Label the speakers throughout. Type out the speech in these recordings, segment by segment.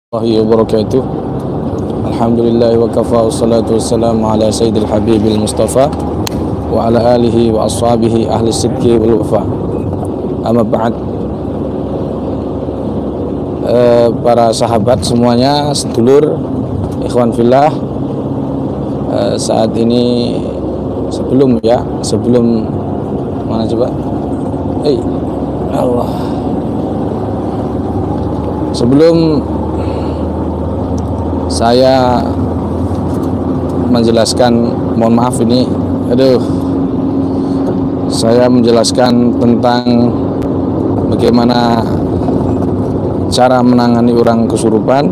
Speaker 1: Warahmatullahi wabarakatuh. Alhamdulillah wa kafa wassalatu wassalamu ala sayyidil habibil mustafa wa ala alihi wa ashabihi ahli sidqi wal wafa. Amma ba'd. Para sahabat semuanya, sedulur, ikhwan fillah, saat ini sebelum mana coba? Allah. Sebelum saya menjelaskan, mohon maaf ini, saya menjelaskan tentang bagaimana cara menangani orang kesurupan.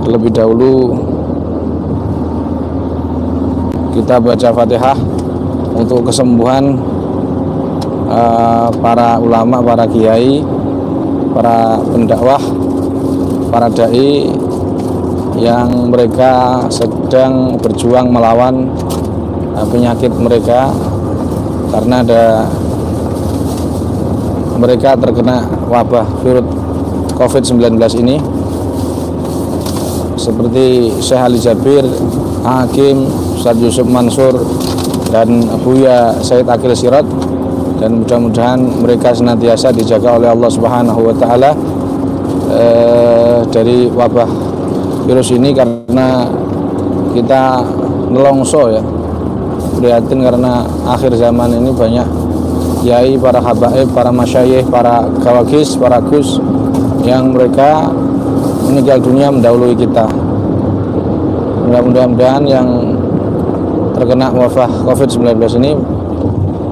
Speaker 1: Terlebih dahulu kita baca Fatihah untuk kesembuhan para ulama, para kiai, para pendakwah, para dai yang mereka sedang berjuang melawan penyakit mereka, karena mereka terkena wabah virus COVID-19 ini, seperti Syekh Ali Jabir, Hakim, Ustaz Yusuf Mansur, dan Buya Said Akil Sirot. Dan mudah-mudahan mereka senantiasa dijaga oleh Allah Subhanahu wa Ta'ala dari wabah virus ini, karena kita nelongso ya, prihatin karena akhir zaman ini banyak kiai, para habaib, para masyayikh, para gawagis, para gus yang mereka meninggal dunia mendahului kita. Mudah-mudahan yang terkena wabah COVID-19 ini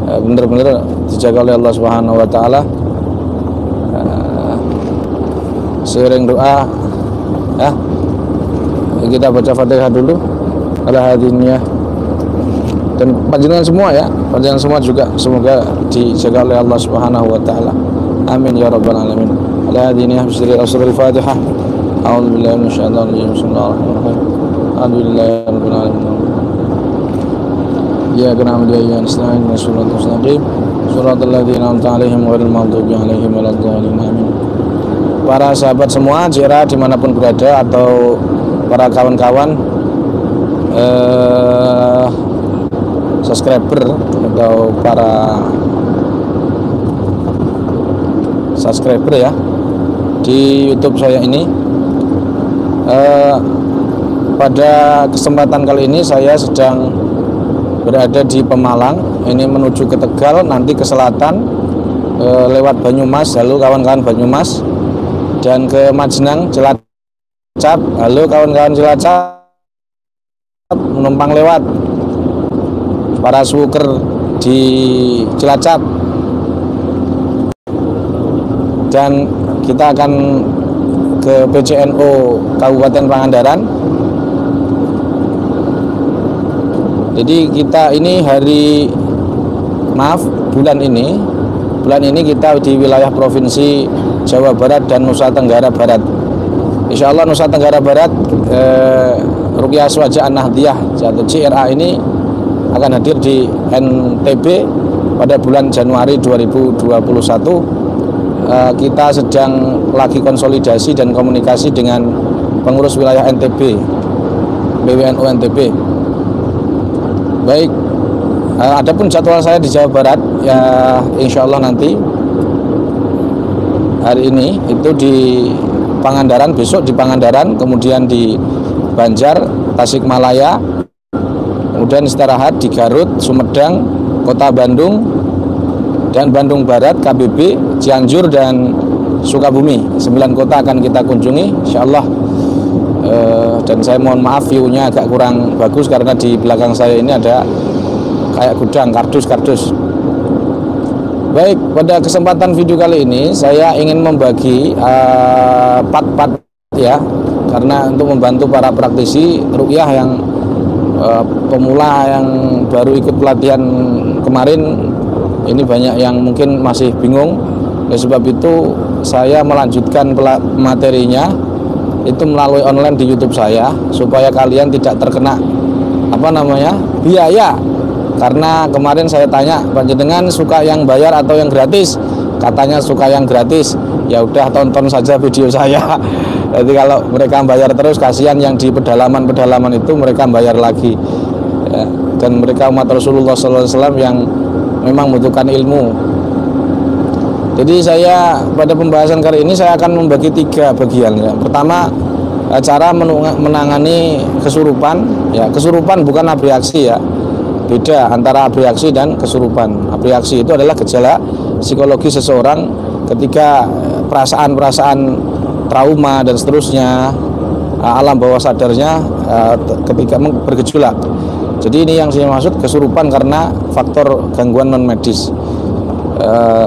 Speaker 1: benar-benar dijaga oleh Allah Subhanahu wa Ta'ala. Seiring doa ya, kita baca Fatihah dulu ala hadinnya, dan panjenengan semua ya, panjenengan semua juga semoga dijaga oleh Allah Subhanahu wa Ta'ala. Amin ya rabbal alamin. Ala hadinnya bismillahirrahmanirrahim. Fatihah. A'udzubillahi minasyaitonir rajim. Bismillahirrahmanirrahim. Alhamdulillahi rabbil alamin. Ya kana na'budu wa iyyaka nasta'in. Shiratal mustaqim. Shiratal ladzina an'amta 'alaihim ghairil maghdubi 'alaihim waladdallin. Amin. Para sahabat semua, jera dimanapun berada, atau para kawan-kawan subscriber atau para subscriber ya di YouTube saya ini, pada kesempatan kali ini saya sedang berada di Pemalang, ini menuju ke Tegal, nanti ke selatan lewat Banyumas, halo kawan-kawan Banyumas, dan ke Majenang, Cilacap, halo kawan-kawan Cilacap, menumpang lewat para suker di Cilacap, dan kita akan ke PCNO Kabupaten Pangandaran. Jadi kita ini bulan ini kita di wilayah Provinsi Jawa Barat dan Nusa Tenggara Barat. Insya Allah Nusa Tenggara Barat, Ruqyah Swaja An-Nahdiyah atau CRA ini akan hadir di NTB pada bulan Januari 2021. Kita sedang lagi konsolidasi dan komunikasi dengan pengurus wilayah NTB, PWNU NTB. Baik, adapun jadwal saya di Jawa Barat ya, insya Allah nanti hari ini itu di Pangandaran, besok di Pangandaran, kemudian di Banjar, Tasikmalaya, kemudian istirahat di Garut, Sumedang, Kota Bandung, dan Bandung Barat, KBB, Cianjur, dan Sukabumi. 9 kota akan kita kunjungi insya Allah. Dan saya mohon maaf view-nya agak kurang bagus karena di belakang saya ini ada kayak gudang kardus. Baik, pada kesempatan video kali ini saya ingin membagi part-part ya, karena untuk membantu para praktisi ruqyah yang pemula yang baru ikut pelatihan kemarin ini, banyak yang mungkin masih bingung. Oleh sebab itu saya melanjutkan materinya itu melalui online di YouTube saya, supaya kalian tidak terkena biaya. Karena kemarin saya tanya, panjenengan suka yang bayar atau yang gratis? Katanya suka yang gratis. Ya udah, tonton saja video saya. Jadi kalau mereka bayar terus, kasihan yang di pedalaman-pedalaman itu mereka bayar lagi ya. Dan mereka umat Rasulullah SAW yang memang membutuhkan ilmu. Jadi saya pada pembahasan kali ini saya akan membagi 3 bagian ya. Pertama, cara menangani kesurupan ya. Kesurupan bukan abreaksi ya, beda antara abreaksi dan kesurupan. Abreaksi itu adalah gejala psikologi seseorang ketika perasaan-perasaan trauma dan seterusnya, alam bawah sadarnya ketika bergejolak. Jadi ini yang saya maksud kesurupan karena faktor gangguan non medis.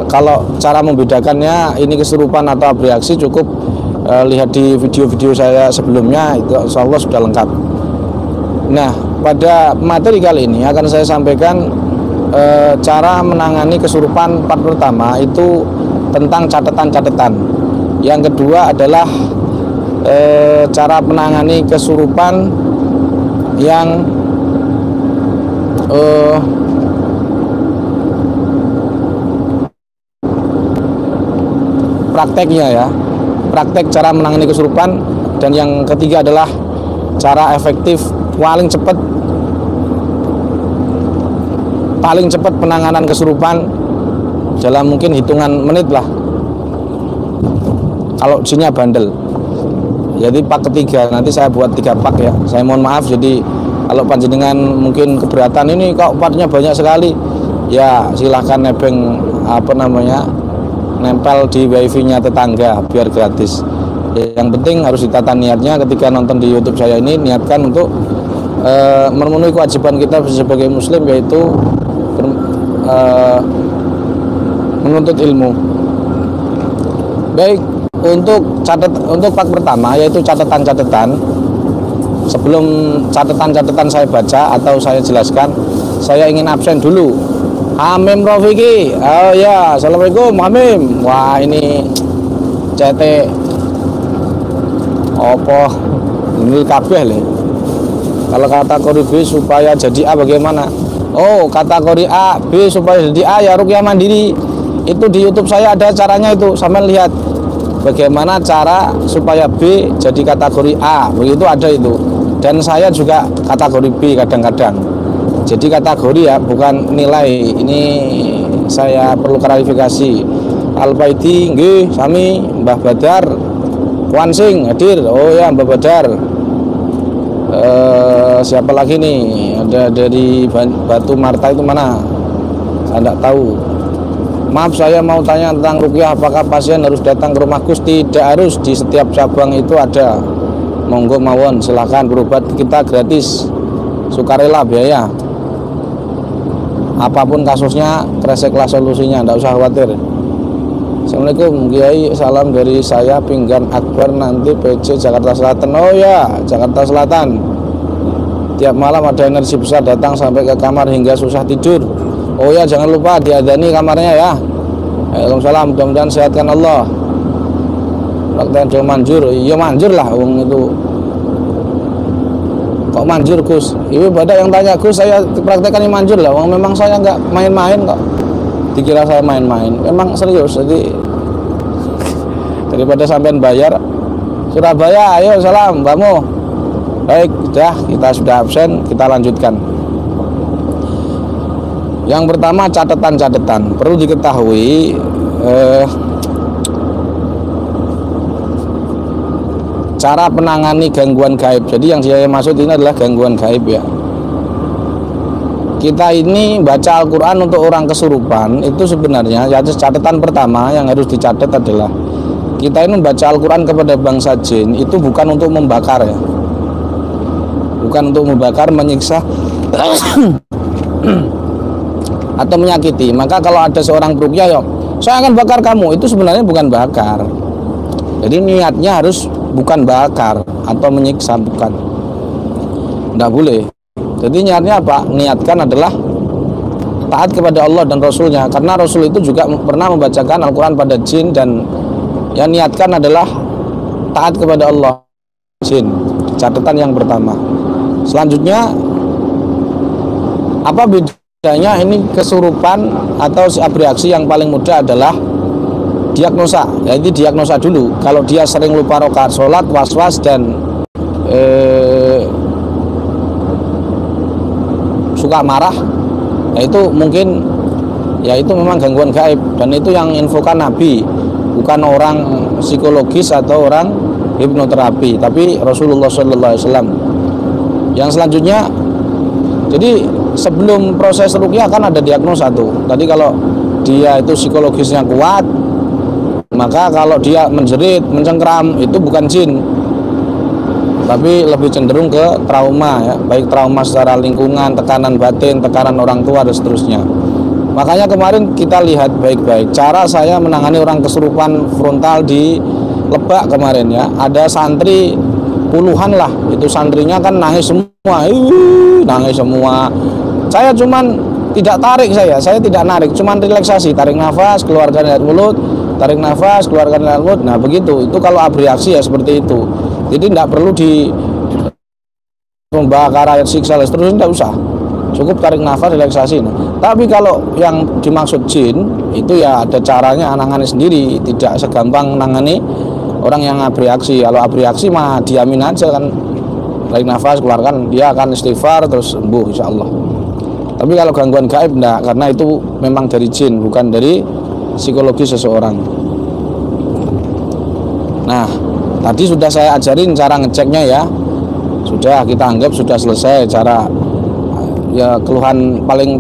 Speaker 1: Kalau cara membedakannya ini kesurupan atau abreaksi cukup lihat di video-video saya sebelumnya, itu insyaallah sudah lengkap. Nah, pada materi kali ini akan saya sampaikan cara menangani kesurupan. Part pertama itu tentang catatan-catatan. Yang kedua adalah cara menangani kesurupan yang prakteknya ya, praktek cara menangani kesurupan. Dan yang ketiga adalah cara efektif paling cepat penanganan kesurupan dalam mungkin hitungan menit lah kalau jinnya bandel. Jadi part ketiga nanti saya buat 3 part ya. Saya mohon maaf, jadi kalau panjenengan mungkin keberatan ini kok partnya banyak sekali ya, silahkan nebeng nempel di wifi-nya tetangga biar gratis. Yang penting harus ditata niatnya ketika nonton di YouTube saya ini, niatkan untuk memenuhi kewajiban kita sebagai muslim, yaitu menuntut ilmu. Baik, untuk part pertama yaitu catatan-catatan. Sebelum catatan-catatan saya baca atau saya jelaskan, saya ingin absen dulu. Hamim Rofiki, oh ya, assalamualaikum Hamim. Wah, ini CT opo ini kabeh le. Kalau kategori B supaya jadi A bagaimana? Oh, kategori A, B supaya jadi A ya ruqyah mandiri. Itu di YouTube saya ada caranya itu. Sampean lihat bagaimana cara supaya B jadi kategori A. Begitu ada itu. Dan saya juga kategori B kadang-kadang. Jadi kategori ya, bukan nilai. Ini saya perlu klarifikasi. Al-Baiti nggih sami, Mbah Badar Wansing hadir. Oh ya, Mbah Badar. Siapa lagi nih? Ada dari Batu Marta itu mana? Saya tidak tahu. Maaf, saya mau tanya tentang ruqyah, apakah pasien harus datang ke rumah Gus? Tidak harus, di setiap cabang itu ada. Monggo mawon, silahkan berobat, kita gratis, sukarela biaya. Apapun kasusnya, kreseklah solusinya, tidak usah khawatir. Assalamualaikum Kiai, salam dari saya Pinggan Akbar, nanti PC Jakarta Selatan. Oh ya, Jakarta Selatan. Tiap malam ada energi besar datang sampai ke kamar hingga susah tidur. Oh ya, jangan lupa diadani kamarnya ya. Waalaikumsalam, mudah-mudahan sehatkan Allah. Praktek doa manjur, iya manjur lah wong itu. Kok manjur Gus? Ibu pada yang tanya Gus, saya praktekkan ini manjur lah. Wong memang saya nggak main-main kok. Dikira saya main-main, memang serius. Jadi daripada sampean bayar. Surabaya, ayo salam, Mbakmu. Baik, kita sudah absen, kita lanjutkan. Yang pertama, catatan-catatan. Perlu diketahui cara penangani gangguan gaib. Jadi yang saya maksud ini adalah gangguan gaib ya. Kita ini baca Al-Quran untuk orang kesurupan, itu sebenarnya catatan pertama yang harus dicatat adalah kita ini membaca Al-Quran kepada bangsa jin itu bukan untuk membakar ya, bukan untuk membakar, menyiksa atau menyakiti. Maka kalau ada seorang beruqyah, yo saya akan bakar kamu, itu sebenarnya bukan bakar. Jadi niatnya harus bukan bakar atau menyiksa, bukan, tidak boleh. Jadi niatnya apa? Niatkan adalah taat kepada Allah dan Rasulnya. Karena Rasul itu juga pernah membacakan Al-Quran pada jin, dan yang niatkan adalah taat kepada Allah jin. Catatan yang pertama. Selanjutnya, apa bedanya ini kesurupan atau abreaksi? Yang paling mudah adalah diagnosa. Jadi diagnosa dulu. Kalau dia sering lupa rakaat sholat, was-was dan suka marah, ya itu mungkin, ya itu memang gangguan gaib, dan itu yang infokan Nabi, bukan orang psikologis atau orang hipnoterapi, tapi Rasulullah SAW. Yang selanjutnya, jadi sebelum proses ruqyah kan ada diagnosa tuh. Tadi kalau dia itu psikologisnya kuat, maka kalau dia menjerit, mencengkram, itu bukan jin, tapi lebih cenderung ke trauma, ya, baik trauma secara lingkungan, tekanan batin, tekanan orang tua, dan seterusnya. Makanya kemarin kita lihat baik-baik cara saya menangani orang kesurupan frontal di Lebak kemarin, ya. Ada santri puluhan lah, itu santrinya kan nangis semua, nangis semua. Saya cuman tidak tarik, saya tidak narik, cuman relaksasi, tarik nafas, keluarkan dari mulut, tarik nafas, keluarkan dari mulut. Nah begitu, itu kalau abreaksi ya seperti itu. Jadi tidak perlu di membakar ayat siksa terus, tidak usah, cukup tarik nafas, relaksasi. Nah, tapi kalau yang dimaksud jin itu ya ada caranya, nangani sendiri, tidak segampang nangani orang yang abreaksi. Kalau abreaksi mah diamin aja kan, tarik nafas, keluarkan, dia akan istighfar terus sembuh insya Allah. Tapi kalau gangguan gaib enggak, karena itu memang dari jin, bukan dari psikologi seseorang. Nah, tadi sudah saya ajarin cara ngeceknya, ya. Sudah, kita anggap sudah selesai cara, ya. Keluhan paling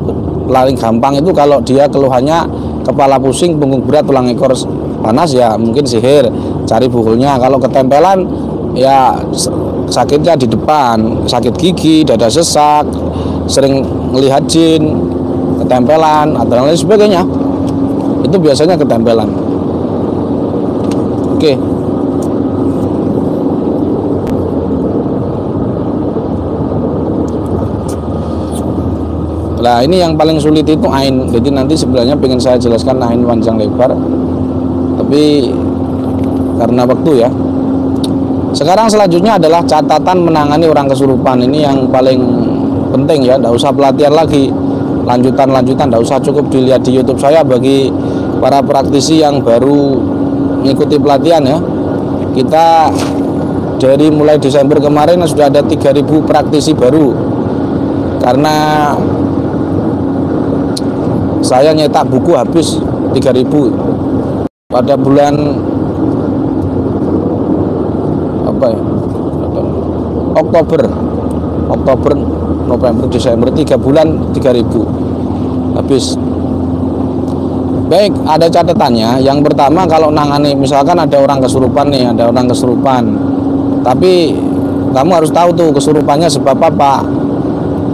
Speaker 1: gampang itu kalau dia keluhannya kepala pusing, punggung berat, tulang ekor panas, ya mungkin sihir, cari bukulnya. Kalau ketempelan, ya sakitnya di depan, sakit gigi, dada sesak, sering melihat jin, ketempelan, atau lain sebagainya, itu biasanya ketempelan. Oke. Nah ini yang paling sulit itu ain. Jadi nanti sebenarnya pengen saya jelaskan ain panjang lebar, tapi karena waktu, ya. Sekarang selanjutnya adalah catatan menangani orang kesurupan. Ini yang paling penting, ya. Tidak usah pelatihan lagi, lanjutan, tidak usah, cukup dilihat di YouTube saya. Bagi para praktisi yang baru mengikuti pelatihan, ya, kita dari mulai Desember kemarin sudah ada 3.000 praktisi baru, karena saya nyetak buku habis 3.000 pada bulan Oktober, November, Desember, 3 bulan 3.000 habis. Baik, ada catatannya. Yang pertama, kalau nangani misalkan ada orang kesurupan nih, tapi kamu harus tahu tuh kesurupannya sebab apa.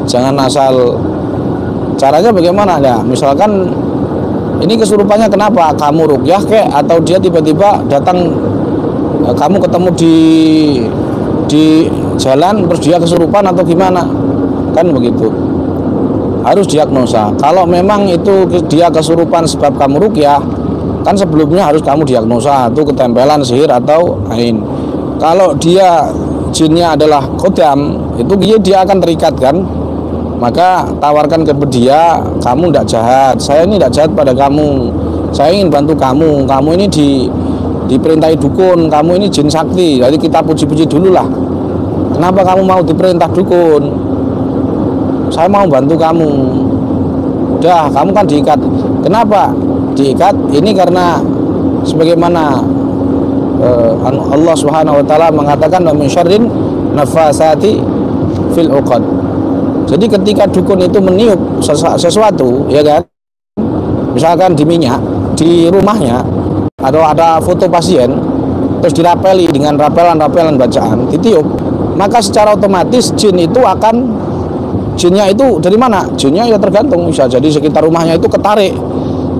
Speaker 1: Jangan asal. Caranya bagaimana, ya? Misalkan ini kesurupannya kenapa? Kamu ruqyah kek, atau dia tiba-tiba datang, kamu ketemu di jalan terus dia kesurupan atau gimana? Kan begitu. Harus diagnosa. Kalau memang itu dia kesurupan sebab kamu ruqyah, kan sebelumnya harus kamu diagnosa itu ketempelan, sihir, atau ain. Kalau dia jinnya adalah kodam, itu dia akan terikat, kan? Maka tawarkan ke dia, kamu tidak jahat, saya ini tidak jahat pada kamu, saya ingin bantu kamu ini diperintahi dukun, kamu ini jin sakti. Jadi kita puji-puji dulu lah, kenapa kamu mau diperintah dukun? Saya mau bantu kamu. Udah, kamu kan diikat. Kenapa diikat? Ini karena sebagaimana Allah Subhanahu wa taala mengatakan, wa min syarrin nafasati fil uqad. Jadi ketika dukun itu meniup sesuatu, ya kan, misalkan di minyak, di rumahnya, atau ada foto pasien, terus dirapeli dengan rapelan bacaan, ditiup, maka secara otomatis jinnya itu dari mana? Jinnya ya tergantung, bisa jadi sekitar rumahnya itu ketarik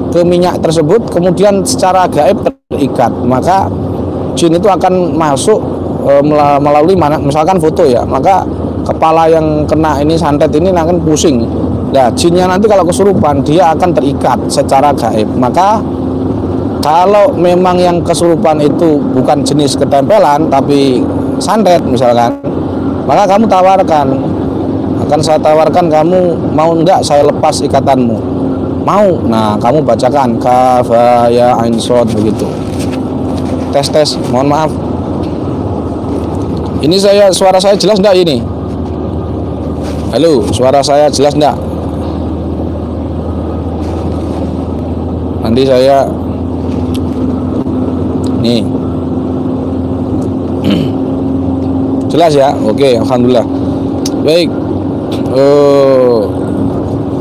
Speaker 1: ke minyak tersebut, kemudian secara gaib terikat, maka jin itu akan masuk melalui misalkan foto, ya, maka kepala yang kena ini, santet ini akan pusing. Nah, jinnya nanti kalau kesurupan dia akan terikat secara gaib. Maka kalau memang yang kesurupan itu bukan jenis ketempelan tapi santet misalkan, maka kamu tawarkan, akan saya tawarkan, kamu mau enggak saya lepas ikatanmu, Mau. Nah, kamu bacakan kaf ha ya ain shad begitu. Tes. Mohon maaf. Ini suara saya jelas enggak ini? Halo, suara saya jelas enggak? Nanti saya nih. Jelas ya? Oke, alhamdulillah. Baik.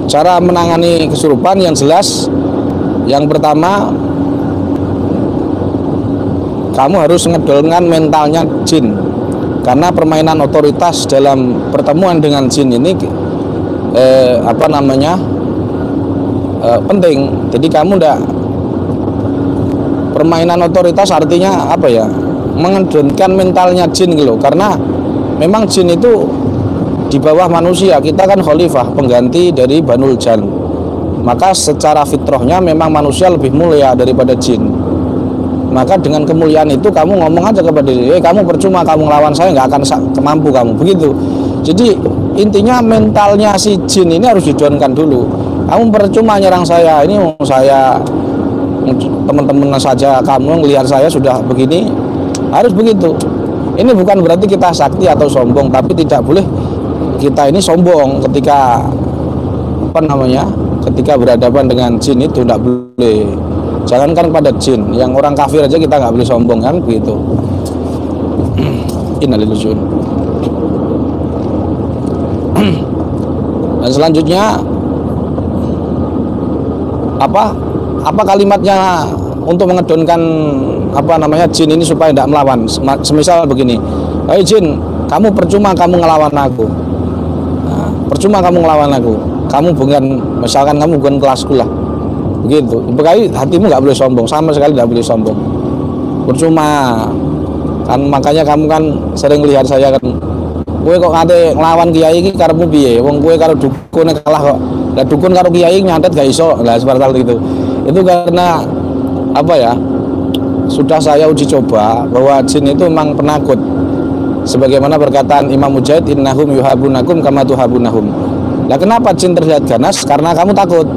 Speaker 1: Cara menangani kesurupan yang jelas, yang pertama, kamu harus ngedolkan mentalnya jin, karena permainan otoritas dalam pertemuan dengan jin ini penting. Jadi kamu permainan otoritas artinya apa ya, mengedolkan mentalnya jin gitu, karena memang jin itu di bawah manusia. Kita kan khalifah, pengganti dari Banul Jan. Maka secara fitrahnya memang manusia lebih mulia daripada jin. Maka dengan kemuliaan itu kamu ngomong aja kepada dia, kamu percuma kamu ngelawan saya, nggak akan mampu kamu, begitu. Jadi intinya mentalnya si jin ini harus didownkan dulu. Kamu percuma nyerang saya, ini saya teman-teman saja kamu ngelihat saya sudah begini, harus begitu. Ini bukan berarti kita sakti atau sombong, tapi tidak boleh kita ini sombong ketika ketika berhadapan dengan jin, itu tidak boleh. Jangankan pada jin, yang orang kafir aja kita nggak boleh sombong, kan begitu. Innalillahi. Dan selanjutnya apa kalimatnya untuk mengedonkan jin ini supaya tidak melawan. Semisal begini, "Hei jin, kamu percuma kamu ngelawan aku. Percuma kamu ngelawan aku. Misalkan kamu bukan kelasku lah." Begitu. Berkali hatimu nggak boleh sombong, sama sekali nggak boleh sombong. Percuma. Kan makanya kamu kan sering lihat saya kan, kowe kok ngate ngelawan kiai iki karepmu piye? Wong kowe karo dukun kalah kok. Lah dukun karo kiai nyantet gak iso. Lah seperti itu. Itu karena sudah saya uji coba bahwa jin itu memang penakut. Sebagaimana perkataan Imam Mujahid, innahum yuhabunakum kama tuhabunahum. Lah kenapa jin terlihat ganas? Karena kamu takut.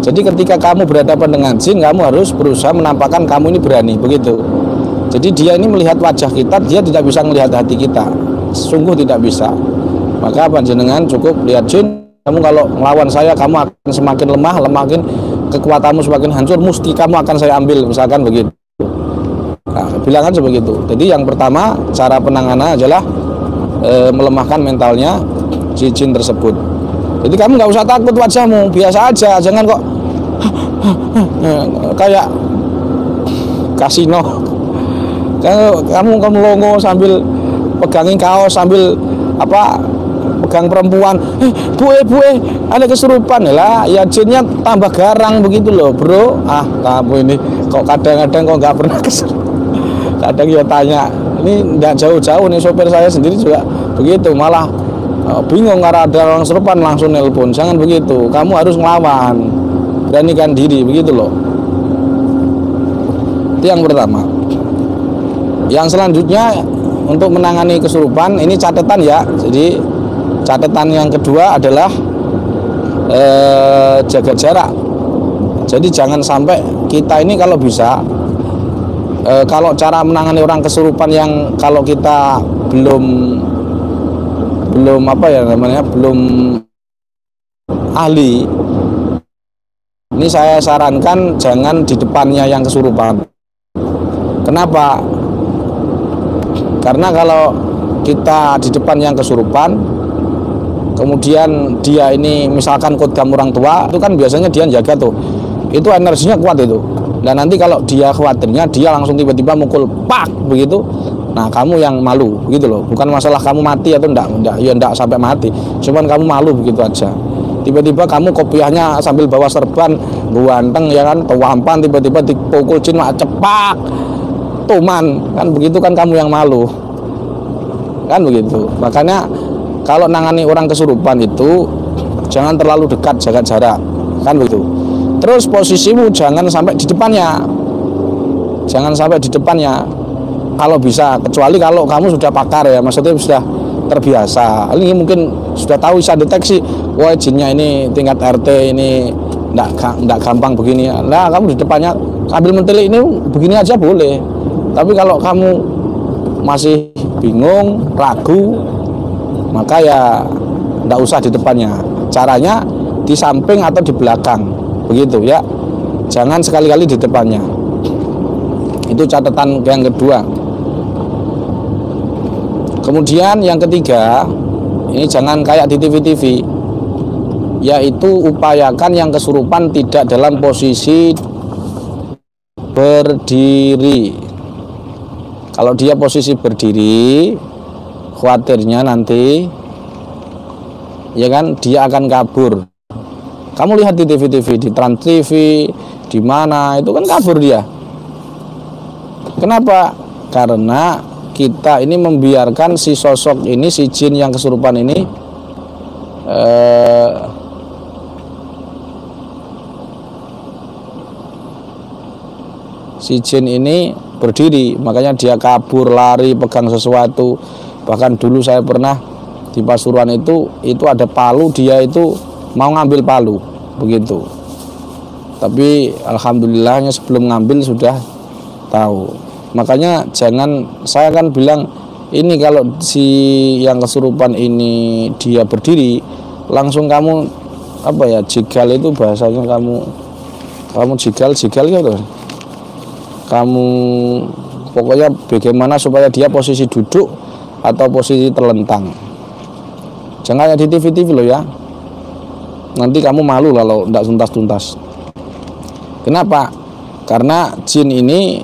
Speaker 1: Jadi ketika kamu berhadapan dengan jin, kamu harus berusaha menampakkan kamu ini berani, begitu. Jadi dia ini melihat wajah kita, dia tidak bisa melihat hati kita. Sungguh tidak bisa. Maka panjenengan cukup lihat jin, kamu kalau melawan saya, kamu akan semakin lemah, kekuatanmu semakin hancur, mesti kamu akan saya ambil, misalkan begitu. Nah, bilang aja begitu. Jadi yang pertama, cara penanganan adalah melemahkan mentalnya si jin tersebut. Jadi kamu nggak usah takut wajahmu, biasa aja, jangan kok kayak kasino. Kamu longo sambil pegangin kaos, sambil pegang perempuan, bu, ada kesurupan lah, ya jinnya tambah garang begitu loh, bro. Kamu ini kok kadang-kadang kok nggak pernah kesurupan. Kadang ya tanya, ini nggak jauh-jauh nih, sopir saya sendiri juga begitu, malah bingung karena ada orang serupan langsung nelpon. Jangan begitu, kamu harus ngelawan, beranikan diri, begitu loh. Itu yang pertama. Yang selanjutnya untuk menangani kesurupan, ini catatan ya. Jadi catatan yang kedua adalah jaga jarak. Jadi jangan sampai kita ini kalau bisa, kalau cara menangani orang kesurupan yang kalau kita belum ahli, ini saya sarankan jangan di depannya yang kesurupan. Kenapa? Karena kalau kita di depan yang kesurupan, kemudian dia ini misalkan kodam orang tua, itu kan biasanya dia jaga tuh, itu energinya kuat itu. Dan nanti kalau dia khawatirnya, dia langsung tiba-tiba mukul pak begitu. Nah, kamu yang malu, begitu loh. Bukan masalah kamu mati atau enggak sampai mati. Cuman kamu malu begitu aja. Tiba-tiba kamu kopiahnya sambil bawa serban, ganteng ya kan, tewampan, tiba-tiba dipukul jin cepak, tuman, kan begitu kan kamu yang malu. Kan begitu. Makanya kalau nangani orang kesurupan itu jangan terlalu dekat, jaga jarak. Kan begitu. Terus posisimu jangan sampai di depannya. Jangan sampai di depannya. Kalau bisa, kecuali kalau kamu sudah pakar ya, maksudnya sudah terbiasa. Ini mungkin sudah tahu, bisa deteksi, wah jinnya ini tingkat RT ini nggak gampang begini. Nah, kamu di depannya sambil mentelik ini begini aja boleh. Tapi kalau kamu masih bingung, ragu, maka ya nggak usah di depannya. Caranya di samping atau di belakang, begitu ya. Jangan sekali-kali di depannya. Itu catatan yang kedua. Kemudian yang ketiga, ini jangan kayak di TV-TV, yaitu upayakan yang kesurupan tidak dalam posisi berdiri. Kalau dia posisi berdiri, khawatirnya nanti ya kan dia akan kabur. Kamu lihat di TV-TV, di Trans TV, di mana itu kan kabur dia. Kenapa? Karena kita ini membiarkan si sosok ini, si jin yang kesurupan ini si jin ini berdiri, makanya dia kabur, lari, pegang sesuatu. Bahkan dulu saya pernah di Pasuruan itu ada palu, dia itu mau ngambil palu, begitu. Tapi alhamdulillahnya sebelum ngambil sudah tahu. Makanya jangan, saya kan bilang ini kalau si yang kesurupan ini dia berdiri, langsung kamu apa ya, jigal itu bahasanya, kamu jigal gitu. Kamu pokoknya bagaimana supaya dia posisi duduk atau posisi terlentang. Jangan kayak di TV-TV loh ya. Nanti kamu malu kalau tidak tuntas-tuntas. Kenapa? Karena jin ini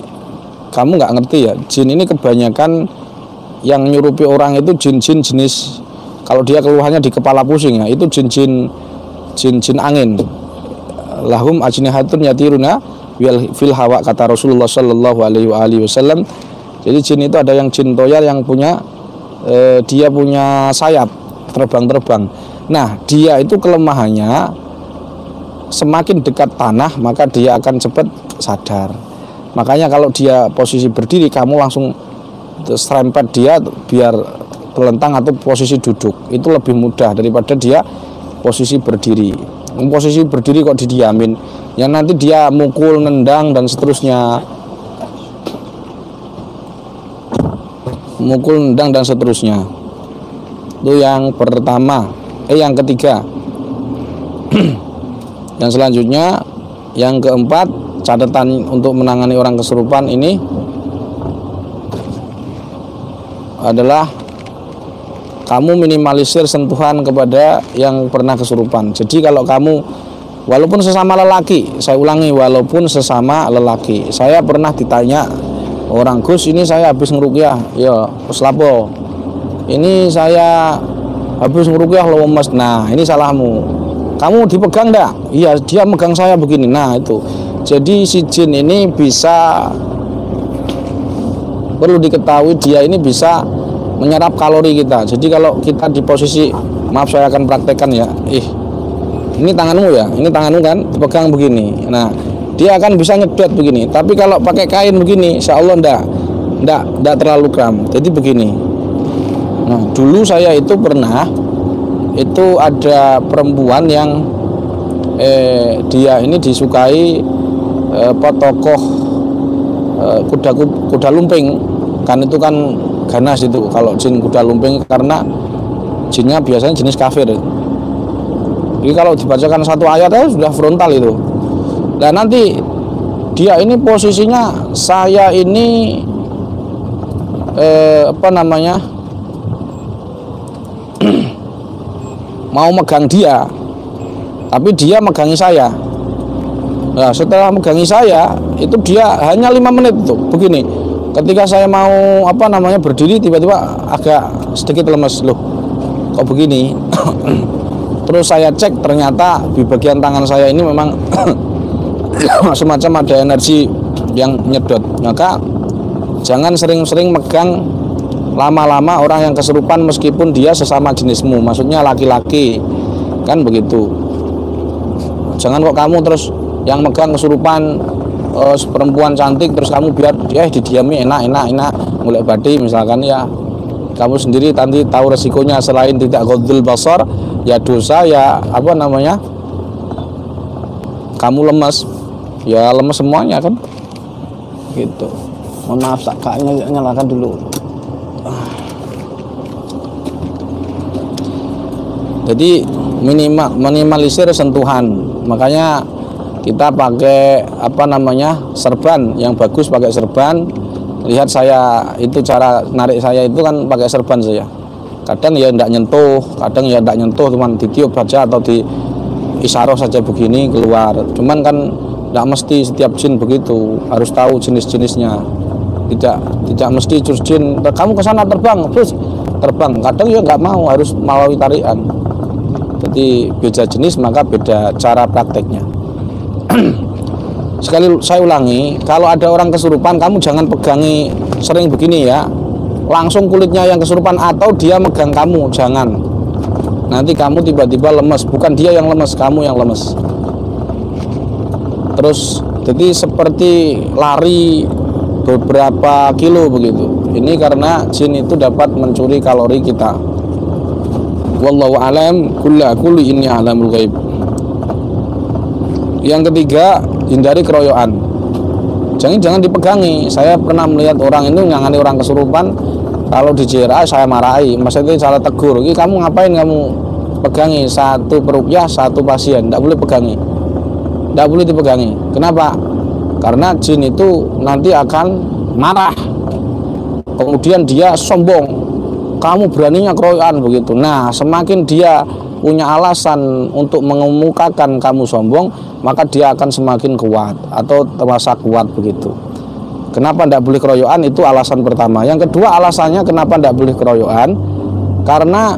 Speaker 1: kamu nggak ngerti ya. Jin ini kebanyakan yang nyurupi orang itu jin-jin jenis, kalau dia keluhannya di kepala pusing ya, itu jin-jin angin. Lahum ajnihatun yatiruna fil hawa, kata Rasulullah Shallallahu Alaihi Wasallam. Jadi jin itu ada yang jin toyar yang punya dia punya sayap, terbang-terbang. Nah, dia itu kelemahannya semakin dekat tanah maka dia akan cepat sadar. Makanya kalau dia posisi berdiri, kamu langsung serempet dia biar terlentang atau posisi duduk. Itu lebih mudah daripada dia posisi berdiri. Posisi berdiri kok didiamin, yang nanti dia mukul, nendang dan seterusnya, itu yang pertama. Yang ketiga. Yang selanjutnya, yang keempat, catatan untuk menangani orang kesurupan ini adalah kamu minimalisir sentuhan kepada yang pernah kesurupan. Jadi kalau kamu, walaupun sesama lelaki, saya ulangi, walaupun sesama lelaki. Saya pernah ditanya orang, Gus, ini saya habis ngeruqyah, ya puslapo, ini saya habis ngeruqyah loh mas. Nah, ini salahmu, kamu dipegang enggak? Iya, dia megang saya begini. Nah itu, jadi si jin ini bisa, perlu diketahui, dia ini bisa menyerap kalori kita. Jadi kalau kita di posisi, maaf saya akan praktekkan ya, ini tanganmu ya, ini tanganmu kan dipegang begini. Nah, dia akan bisa nyedot begini. Tapi kalau pakai kain begini, insya Allah enggak terlalu kram. Jadi begini. Nah, dulu saya itu pernah, itu ada perempuan yang dia ini disukai tokoh kuda lumping. Kan itu kan ganas itu kalau jin kuda lumping, karena jinnya biasanya jenis kafir. Jadi kalau dibacakan satu ayat sudah frontal itu. Nah nanti dia ini posisinya, saya ini mau megang dia, tapi dia megangi saya. Nah setelah megangi saya itu dia hanya 5 menit itu begini. Ketika saya mau berdiri, tiba-tiba agak sedikit lemes, loh kok begini. Terus saya cek, ternyata di bagian tangan saya ini memang semacam ada energi yang nyedot. Maka jangan sering-sering megang lama-lama orang yang kesurupan meskipun dia sesama jenismu, maksudnya laki-laki, kan begitu. Jangan kok kamu terus yang megang kesurupan perempuan cantik, terus kamu biar dia didiami enak ngulek badi misalkan, ya kamu sendiri nanti tahu resikonya. Selain tidak ghadul basar, ya dosa, ya kamu lemes, ya lemes semuanya kan, gitu.
Speaker 2: Mohon maaf, kayaknya nyalakan dulu.
Speaker 1: Jadi minimalisir sentuhan, makanya kita pakai apa namanya serban yang bagus, pakai serban. Lihat saya itu cara narik saya itu kan pakai serban saya. Kadang ya tidak nyentuh, kadang ya tidak nyentuh, cuman ditiup saja atau di isyarah saja begini keluar. Cuman kan tidak mesti setiap jin begitu, harus tahu jenis-jenisnya. Tidak mesti jurus jin kamu ke sana terbang, terus terbang. Kadang ya nggak mau, harus melalui tarian. Jadi beda jenis maka beda cara prakteknya. Sekali saya ulangi, kalau ada orang kesurupan kamu jangan pegangi sering begini ya, langsung kulitnya yang kesurupan atau dia megang kamu, jangan. Nanti kamu tiba-tiba lemes, bukan dia yang lemes, kamu yang lemes. Terus jadi seperti lari beberapa kilo begitu. Ini karena jin itu dapat mencuri kalori kita. Wallahu alam, kullu inni a'lamul ghaib. Yang ketiga, hindari keroyokan. Jangan dipegangi. Saya pernah melihat orang itu ngangani orang kesurupan, kalau di JRA saya marahi, maksudnya salah tegur. Ini kamu ngapain kamu pegangi? Satu peruqyah, satu pasien, tidak boleh pegangi. Tidak boleh dipegangi. Kenapa? Karena jin itu nanti akan marah. Kemudian dia sombong. Kamu beraninya keroyokan begitu. Nah, semakin dia punya alasan untuk mengemukakan kamu sombong, maka dia akan semakin kuat atau terasa kuat begitu. Kenapa tidak boleh keroyokan? Itu alasan pertama. Yang kedua alasannya kenapa tidak boleh keroyokan? Karena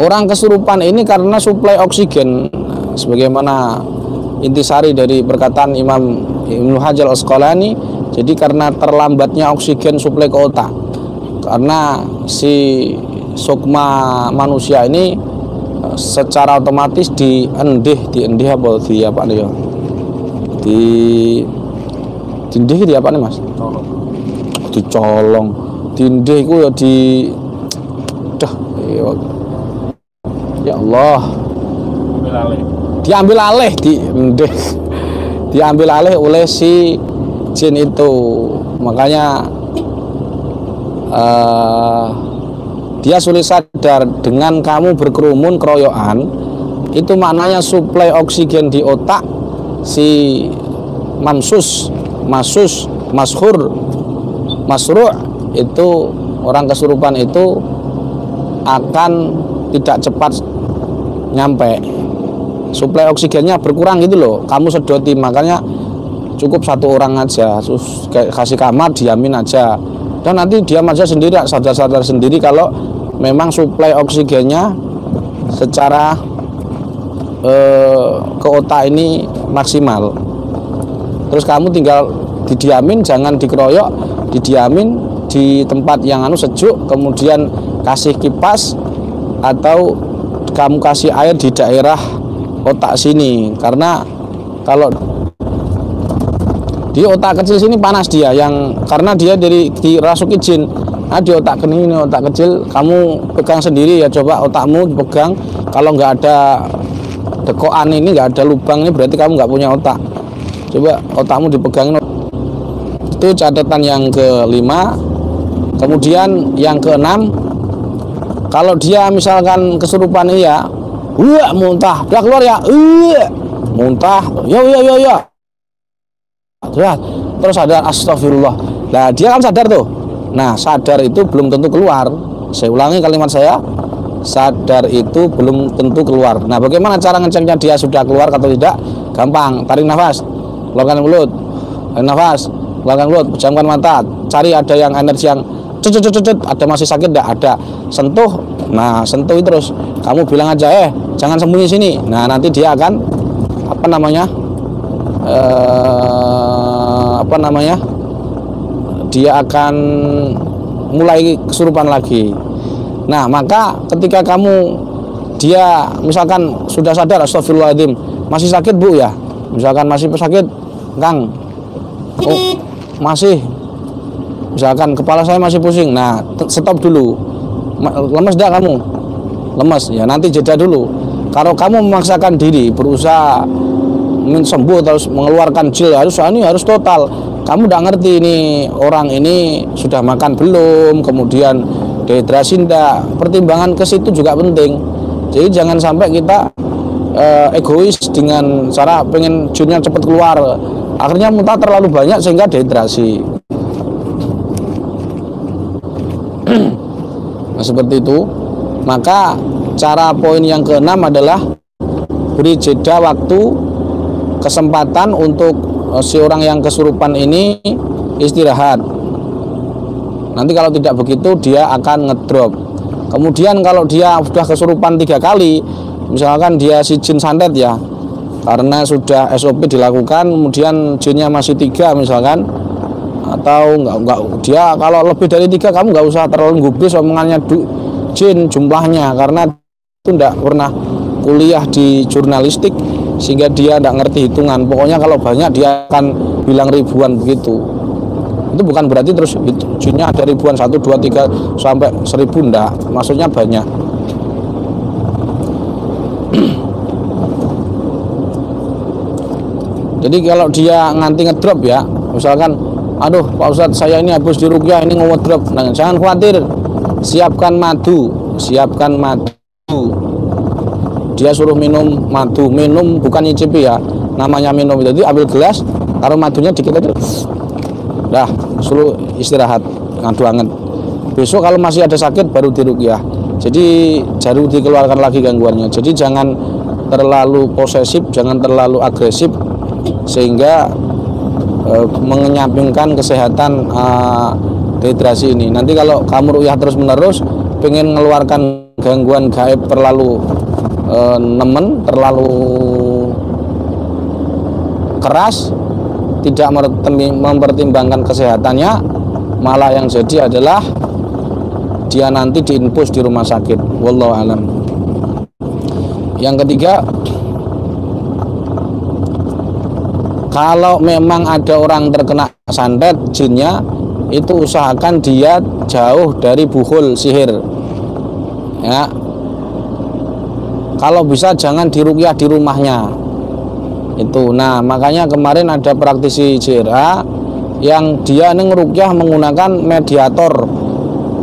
Speaker 1: orang kesurupan ini karena suplai oksigen, sebagaimana intisari dari perkataan Imam Ibnu Hajar Al-Asqalani. Jadi karena terlambatnya oksigen suplai ke otak, karena si sukma manusia ini secara otomatis diendih apa nih ya? Diendih di apa nih Mas? Dicolong. Diendih itu ya ya Allah. Diambil alih, diambil alih oleh si jin itu. Makanya dia sulit sadar. Dengan kamu berkerumun keroyokan, itu maknanya suplai oksigen di otak si mashur, masru' itu orang kesurupan itu akan tidak cepat nyampe. Suplai oksigennya berkurang gitu loh, kamu sedoti. Makanya cukup satu orang aja, terus kasih kamar, diamin aja, dan nanti diam aja sendiri, sadar-sadar sendiri kalau memang suplai oksigennya secara ke otak ini maksimal. Terus kamu tinggal didiamin, jangan dikeroyok, didiamin di tempat yang sejuk, kemudian kasih kipas atau kamu kasih air di daerah otak sini, karena kalau di otak kecil sini panas dia, yang karena dia dirasuki jin. Nah, di otak ini otak kecil kamu pegang sendiri ya, coba otakmu dipegang. Kalau nggak ada dekokan ini, nggak ada lubang ini, berarti kamu nggak punya otak. Coba otakmu dipegangin. Itu catatan yang kelima. Kemudian yang keenam, kalau dia misalkan kesurupan ini ya, muntah, udah keluar ya, muntah, ya. Terus ada astagfirullah. Nah, dia kan sadar tuh. Nah, sadar itu belum tentu keluar. Saya ulangi kalimat saya, sadar itu belum tentu keluar. Nah, bagaimana cara ngeceknya dia sudah keluar atau tidak? Gampang, tarik nafas, keluarkan mulut, tarik nafas, keluarkan mulut, pejamkan mata, cari ada yang energi yang ada masih sakit enggak? Ada. Sentuh. Nah, sentuh terus. Kamu bilang aja, jangan sembunyi sini. Nah, nanti dia akan dia akan mulai kesurupan lagi. Nah, maka ketika dia misalkan sudah sadar, astagfirullahaladzim, masih sakit Bu ya, misalkan masih sakit Kang, masih, misalkan kepala saya masih pusing. Nah, stop dulu, lemes dah kamu, lemes, ya nanti jeda dulu. Kalau kamu memaksakan diri berusaha sembuh terus mengeluarkan jil harus total, kamu tidak ngerti ini orang ini sudah makan belum, kemudian dehidrasi enggak, pertimbangan ke situ juga penting. Jadi jangan sampai kita egois dengan cara pengen jinnya cepat keluar, akhirnya muntah terlalu banyak sehingga dehidrasi. Nah, seperti itu. Maka cara poin yang keenam adalah beri jeda waktu, kesempatan untuk si orang yang kesurupan ini istirahat. Nanti kalau tidak begitu dia akan ngedrop. Kemudian kalau dia sudah kesurupan 3 kali, misalkan dia si jin santet ya, karena sudah SOP dilakukan, kemudian jinnya masih 3 misalkan, atau enggak dia kalau lebih dari 3 kamu nggak usah terlalu gubris omongannya jin jumlahnya, karena itu enggak pernah kuliah di jurnalistik sehingga dia enggak ngerti hitungan. Pokoknya kalau banyak dia akan bilang ribuan begitu. Itu bukan berarti terus jinnya ada ribuan, 1, 2, 3 sampai 1000, enggak, maksudnya banyak. Jadi kalau dia nganti ngedrop ya, misalkan aduh Pak Ustadz saya ini habis diruqyah ini ngedrop, nah jangan khawatir, siapkan madu. Dia suruh minum madu, minum bukan nyicipi ya, namanya minum. Jadi ambil gelas, taruh madunya dikit aja, dah suruh istirahat, ngadu anget. Besok kalau masih ada sakit baru diruqyah. Jadi baru dikeluarkan lagi gangguannya. Jadi jangan terlalu posesif, jangan terlalu agresif sehingga mengenyampingkan kesehatan dehidrasi ini. Nanti kalau kamu ruqyah terus menerus, pengen mengeluarkan gangguan gaib terlalu nemen, terlalu keras, tidak mempertimbangkan kesehatannya, malah yang jadi adalah dia nanti diinfus di rumah sakit. Wallahu alam. Yang ketiga, kalau memang ada orang terkena santet jinnya, itu usahakan dia jauh dari buhul sihir ya. Kalau bisa jangan diruqyah di rumahnya itu. Nah makanya kemarin ada praktisi JRA yang dia ngeruqyah menggunakan mediator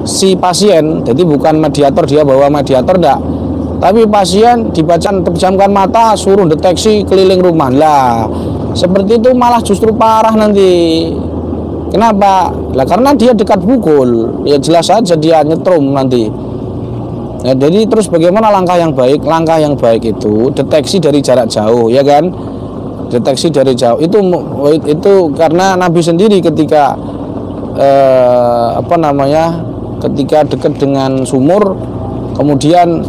Speaker 1: si pasien. Jadi bukan mediator, dia bawa mediator enggak, tapi pasien dipejamkan mata, suruh deteksi keliling rumah. Lah seperti itu malah justru parah nanti. Kenapa? Lah karena dia dekat bukul, ya jelas saja dia nyetrum nanti. Ya, jadi terus bagaimana langkah yang baik? Langkah yang baik itu deteksi dari jarak jauh, ya kan? Deteksi dari jauh itu karena Nabi sendiri ketika ketika dekat dengan sumur, kemudian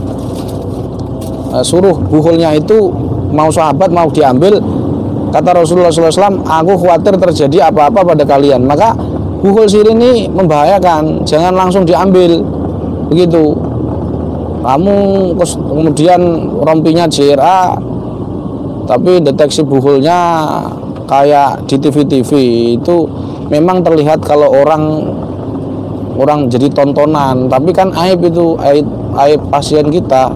Speaker 1: suruh buhulnya itu mau sahabat mau diambil. Kata Rasulullah SAW, aku khawatir terjadi apa-apa pada kalian, maka buhul sihir ini membahayakan, jangan langsung diambil begitu. Kamu kemudian rompinya JRA, tapi deteksi buhulnya kayak di TV-TV itu memang terlihat kalau orang jadi tontonan, tapi kan aib itu, aib pasien kita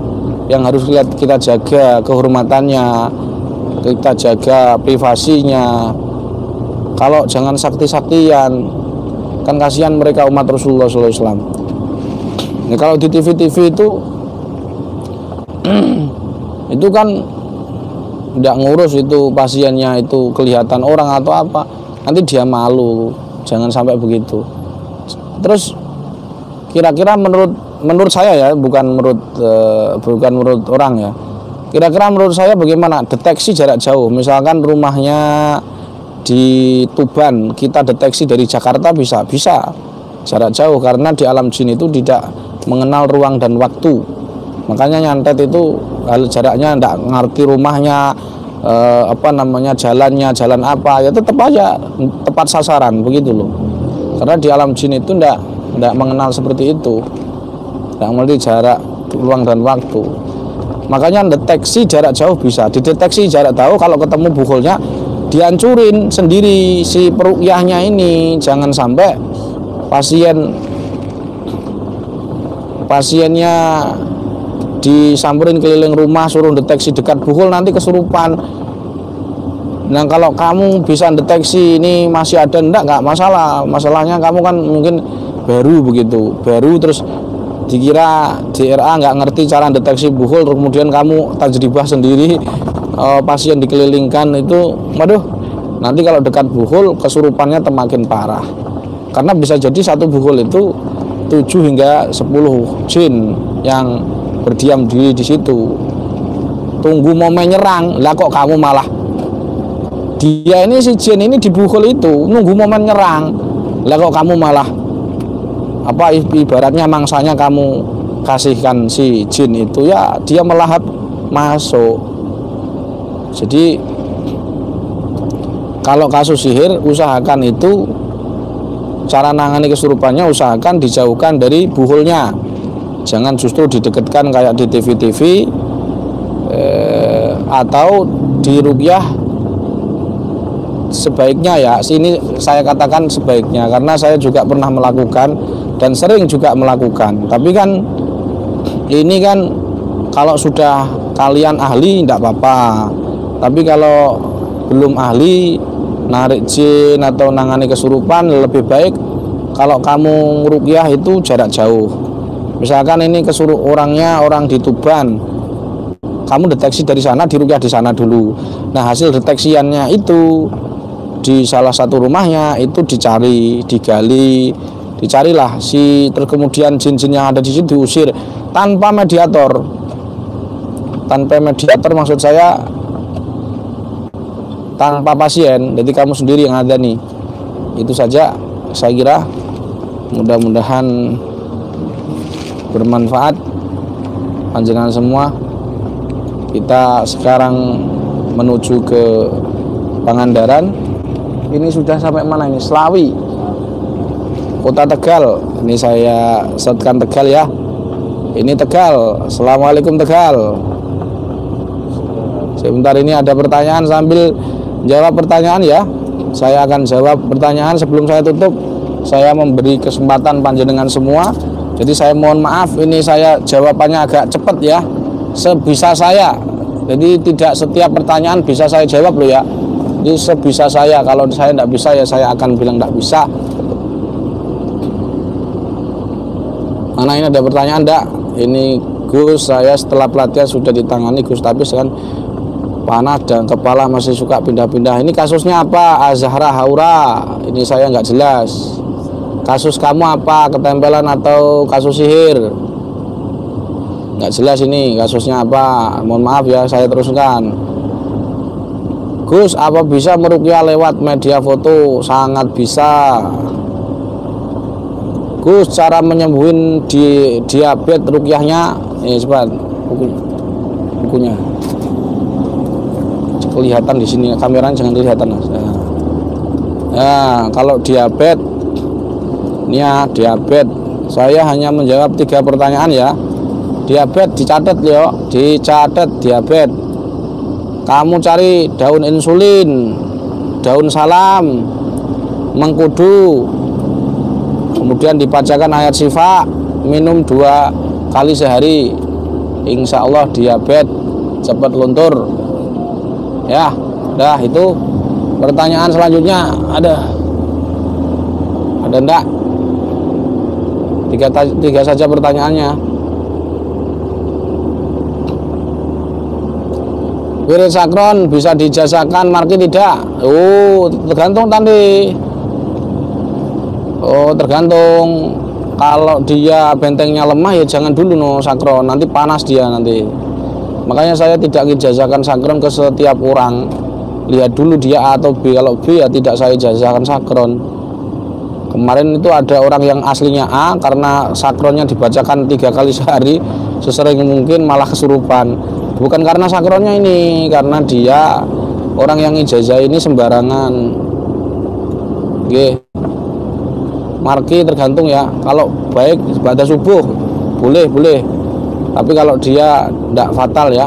Speaker 1: yang harus kita jaga kehormatannya, kita jaga privasinya. Kalau jangan sakti-saktian, kan kasihan mereka umat Rasulullah SAW. Nah, kalau di TV-TV itu kan tidak ngurus itu pasiennya, itu kelihatan orang atau apa, nanti dia malu. Jangan sampai begitu. Terus kira-kira menurut saya ya, bukan menurut orang ya, kira-kira menurut saya bagaimana deteksi jarak jauh? Misalkan rumahnya di Tuban, kita deteksi dari Jakarta bisa jarak jauh, karena di alam jin itu tidak mengenal ruang dan waktu. Makanya nyantet itu jaraknya tidak ngerti rumahnya, jalannya jalan apa, ya tetap aja tepat sasaran begitu loh. Karena di alam jin itu tidak mengenal seperti itu, tidak mengerti jarak, ruang dan waktu. Makanya deteksi jarak jauh bisa, dideteksi jarak jauh. Kalau ketemu bukulnya dihancurin sendiri si peruqyahnya ini. Jangan sampai pasiennya disamperin keliling rumah suruh deteksi dekat buhul, nanti kesurupan. Nah kalau kamu bisa deteksi ini masih ada enggak masalah. Masalahnya kamu kan mungkin baru begitu, baru terus dikira DRA nggak ngerti cara deteksi buhul, kemudian kamu tajribah sendiri, pasien dikelilingkan itu, waduh, nanti kalau dekat buhul kesurupannya makin parah. Karena bisa jadi satu buhul itu 7 hingga 10 jin yang berdiam diri di situ. Tunggu momen nyerang, lah kok kamu malah, dia ini si jin ini di buhul itu nunggu momen nyerang, lah kok kamu malah apa ibaratnya mangsanya kamu kasihkan si jin itu, ya dia melahap masuk. Jadi kalau kasus sihir usahakan itu cara nangani kesurupannya, usahakan dijauhkan dari buhulnya, jangan justru didekatkan kayak di TV-TV atau di ruqyah. Sebaiknya ya, sini saya katakan sebaiknya karena saya juga pernah melakukan dan sering juga melakukan. Tapi kan ini kan kalau sudah kalian ahli tidak apa-apa, tapi kalau belum ahli narik jin atau nangani kesurupan, lebih baik kalau kamu ruqyah itu jarak jauh. Misalkan ini orangnya orang di Tuban, kamu deteksi dari sana, di ruqyah di sana dulu. Nah hasil deteksiannya itu di salah satu rumahnya itu dicari, digali, dicarilah terus kemudian jin-jin yang ada di situ diusir tanpa mediator. Tanpa mediator maksud saya tanpa pasien, jadi kamu sendiri yang ada nih. Itu saja saya kira, mudah-mudahan bermanfaat panjenengan semua. Kita sekarang menuju ke Pangandaran. Ini sudah sampai mana ini? Slawi, Kota Tegal. Ini saya setkan Tegal ya. Ini Tegal. Assalamualaikum Tegal. Sebentar, ini ada pertanyaan, sambil jawab pertanyaan ya. Saya akan jawab pertanyaan sebelum saya tutup. Saya memberi kesempatan panjenengan semua. Jadi saya mohon maaf, ini saya jawabannya agak cepat ya, sebisa saya. Jadi tidak setiap pertanyaan bisa saya jawab loh ya. Jadi sebisa saya, kalau saya tidak bisa ya saya akan bilang tidak bisa. Mana ini ada pertanyaan enggak? Ini Gus, saya setelah pelatihan sudah ditangani Gus, tapi sekarang panas dan kepala masih suka pindah-pindah. Ini kasusnya apa? Azhara Haura. Ini saya nggak jelas. Kasus kamu apa? Ketempelan atau kasus sihir? Nggak jelas ini kasusnya apa. Mohon maaf ya, saya teruskan. Gus, apa bisa meruqyah lewat media foto? Sangat bisa. Gus, cara menyembuhin diabetes ruqyahnya? Cepat bukunya. Kelihatan di sini, kameranya jangan kelihatan. Nah, kalau diabetes, ini ya diabetes. Saya hanya menjawab 3 pertanyaan ya. Diabetes dicatat yo, dicatat diabetes. Kamu cari daun insulin, daun salam, mengkudu, kemudian dibacakan ayat syifa, minum 2 kali sehari. Insya Allah diabetes cepat luntur. Ya, dah itu. Pertanyaan selanjutnya ada enggak? 3 saja pertanyaannya. Wirid sakron bisa dijazakan marki tidak? Oh, tergantung tadi. Oh, tergantung. Kalau dia bentengnya lemah ya jangan dulu no sakron, nanti panas dia nanti. Makanya saya tidak ijazakan sakron ke setiap orang. Lihat dulu dia A atau B. Kalau B ya tidak saya ijazakan sakron. Kemarin itu ada orang yang aslinya A, karena sakronnya dibacakan 3 kali sehari, sesering mungkin malah kesurupan. Bukan karena sakronnya ini, karena dia orang yang ijazah ini sembarangan. Oke. Marki tergantung ya. Kalau baik pada subuh boleh. Tapi kalau dia tidak fatal ya.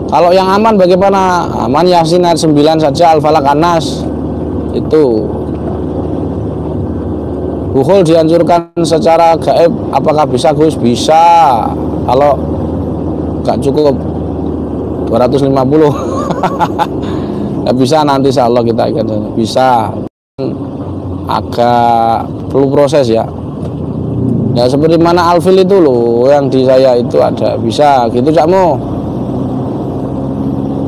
Speaker 1: Kalau yang aman bagaimana? Aman Yasin ayat 9 saja, Al-Falaq An-Nas. Itu. Buhul dianjurkan secara gaib, apakah bisa Gus? Bisa. Kalau gak cukup 250. Ya bisa, nanti insya Allah kita akan bisa. Agak perlu proses ya. Ya seperti mana Alfil itu loh, yang di saya itu ada, bisa gitu Cakmu.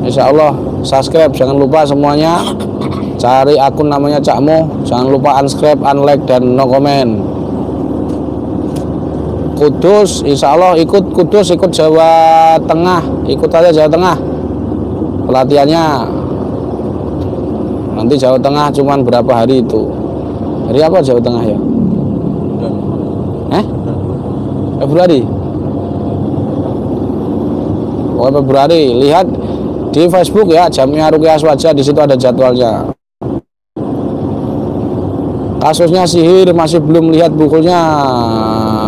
Speaker 1: Insya Allah subscribe, jangan lupa semuanya. Cari akun namanya Cakmu, jangan lupa unsubscribe, unlike, dan no comment. Kudus, insya Allah ikut Kudus, ikut Jawa Tengah, ikut aja Jawa Tengah pelatihannya. Nanti Jawa Tengah cuman berapa hari itu? Hari apa Jawa Tengah ya? Februari. Oh, Februari. Lihat di Facebook ya, Jamiah Ruqyah Aswaja, di situ ada jadwalnya. Kasusnya sihir masih belum lihat bukunya.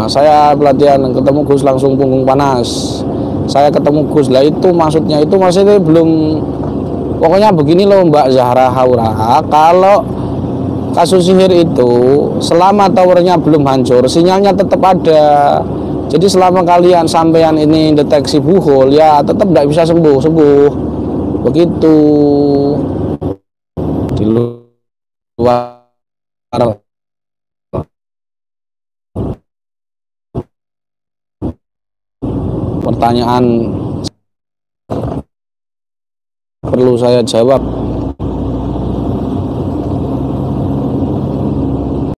Speaker 1: Saya pelatihan ketemu Gus langsung punggung panas. Saya ketemu Gus lah, itu maksudnya itu masih belum. Pokoknya begini loh Mbak Zahra Haura, kalau kasus sihir itu selama towernya belum hancur, sinyalnya tetap ada. Jadi selama kalian sampean ini deteksi buhul, ya tetap tidak bisa sembuh. Begitu. Di luar pertanyaan perlu saya jawab.